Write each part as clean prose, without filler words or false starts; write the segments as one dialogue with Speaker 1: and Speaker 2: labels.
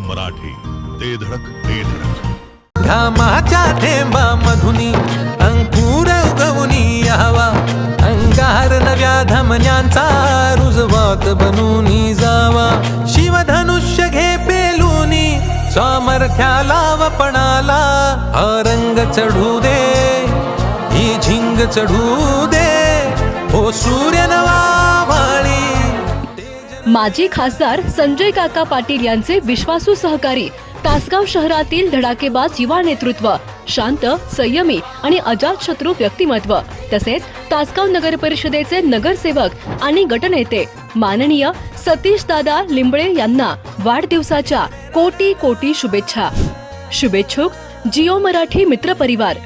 Speaker 1: मराठी, ते धडक ते धडक.
Speaker 2: घामाच्या थेंबा मधुनी अंकुर उगवणी यावा, अंगार नव्या धमन्यांचा रुजवात बनूनी जावा. शिवधनुष्य घे पेलूनी सामर्थ्याला वपणाला, हा रंग चढू दे ही झिंग चढू दे, हो सूर्य नवा वाळी.
Speaker 3: माजी खासदार संजय काका पाटील यांचे विश्वासू सहकारी, तासगाव शहरातील धडाकेबाज युवा नेतृत्व, शांत, संयमी आणि अजातशत्रू व्यक्तिमत्व, तसेच तासगाव नगर परिषदेचे नगरसेवक आणि गटनेते माननीय सतीश दादा लिंबळे यांना वाढदिवसाच्या कोटी कोटी शुभेच्छा. शुभेच्छुक जिओ मराठी मित्र परिवार.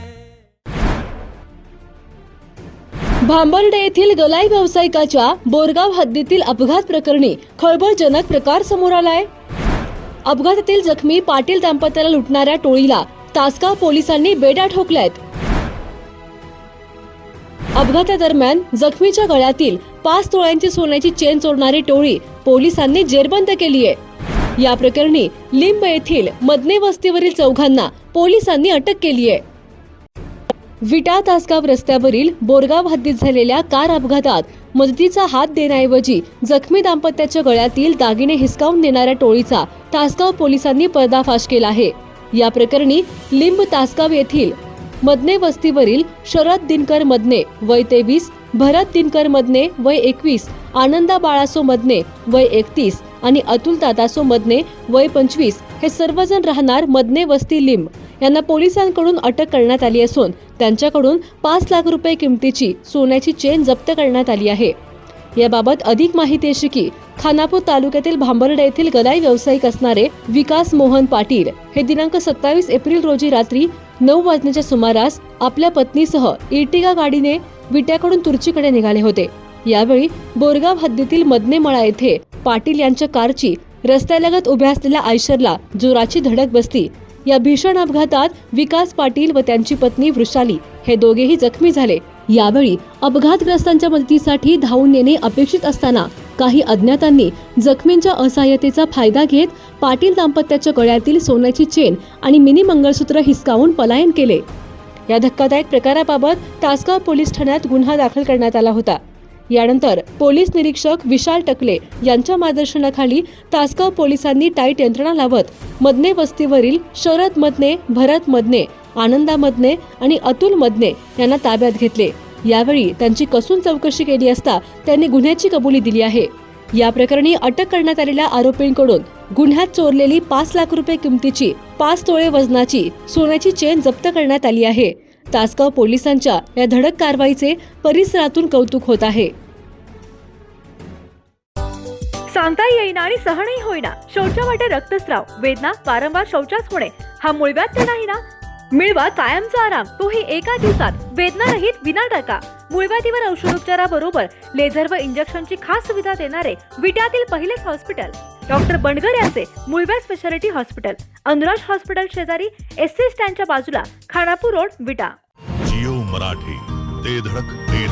Speaker 3: भांबर्डे येथील गलाई व्यावसायिकाच्या बोरगाव हद्दीतील अपघात प्रकरणी खळबळजनक प्रकार समोर आलाय. अपघातातील जखमी पाटील दाम्पत्याला लुटणाऱ्या टोळीला तासगाव पोलिसांनी बेड्या ठोकल्यात. अपघातादरम्यान जखमीच्या गळ्यातील 5 तोळ्यांची सोन्याची चेन चोरणारी टोळी पोलिसांनी जेरबंद केली आहे. या प्रकरणी लिंब येथील मदने वस्तीवरील चौघांना पोलिसांनी अटक केली आहे. विटा तासगाव रस्त्यावरील बोरगाव हद्दीत झालेल्या कार अपघातात मदतीचा हात देण्याऐवजी जखमी दाम्पत्याच्या गळ्यातील दागिने हिसकावून नेणाऱ्या टोळीचा तासगाव पोलिसांनी पर्दाफाश केला आहे. या प्रकरणी लिंब तासगाव येथील मदने वस्तीवरील शरद दिनकर मदने वय 23, भरत दिनकर मदने वय 21, आनंदा बाळासो मदने वय 31 आणि अतुल दादासो मदने वय 25 हे सर्वजण राहणार मदने वस्ती लिंब यांना पोलिसांकडून अटक करण्यात आली असून त्यांच्याकडून 5 लाख रुपये किमतीची सोन्याची चेन जप्त करण्यात आली आहे. याबाबत अधिक माहिती अशी की खानापूर तालुक्यातील भांबर्डे येथील गलाई व्यावसायिक असणारे विकास मोहन पाटील हे दिनांक 27 एप्रिल रोजी रात्री 9 वाजण्याच्या सुमारास आपल्या पत्नीसह इर्टिगा गाडीने विट्याकडून तुर्चीकडे निघाले होते. यावेळी बोरगाव हद्दीतील मदनेमळा येथे पाटील यांच्या कारची रस्त्यालगत उभ्या असलेल्या आयशरला जोराची धडक बसली. या भीषण अपघातात विकास पाटील व त्यांची पत्नी वृषाली हे दोघेही जखमी झाले. यावेळी अपघातग्रस्तांच्या मदतीसाठी धावून येणे अपेक्षित असताना काही अज्ञातांनी जखमींच्या असहाय्यतेचा फायदा घेत पाटील दाम्पत्याच्या गळ्यातील सोन्याची चेन आणि मिनी मंगळसूत्र हिसकावून पलायन केले. या धक्कादायक प्रकाराबाबत तासगाव पोलीस ठाण्यात गुन्हा दाखल करण्यात आला होता. यानंतर पोलीस निरीक्षक विशाल टकले यांच्या मार्गदर्शनाखाली तासगाव पोलिसांनी टाईट यंत्रणा लावत मदने वस्तीवरील शरद मदने, भरत मदने, आनंदा मदने आणि अतुल मदने यांना ताब्यात घेतले. यावेळी त्यांची कसून चौकशी केली असता त्यांनी गुन्ह्याची कबुली दिली आहे. या प्रकरणी अटक करण्यात आलेल्या आरोपींकडून गुन्ह्यात चोरलेली 5 लाख रुपये किमतीची 5 तोळे वजनाची सोन्याची चेन जप्त करण्यात आली आहे. तासगाव पोलिसांच्या या धडक कारवाईचे परिसरातून कौतुक होत आहे.
Speaker 4: सांगता येईना आणि सहनही होईना, शौचा वाटे रक्तस्राव, वेदना, वारंवार शौचास होणे हा मूळव्याध तर नाही ना? मिळवा कायमचा आराम, तोही एका दिवसात, वेदना रहित विना टाका. मूळव्याधीवर औषधोपचाराबरोबर लेझर व इंजेक्शनची खास सुविधा देणारे विट्यातील पहिलेच हॉस्पिटल डॉक्टर बंडगर यांचे मूळव्याध स्पेशालिटी हॉस्पिटल, अनुराज हॉस्पिटल शेजारी एससी स्टँडच्या बाजूला, खानापूर रोड, विटा.
Speaker 1: जिओ मराठी, ते धडक ते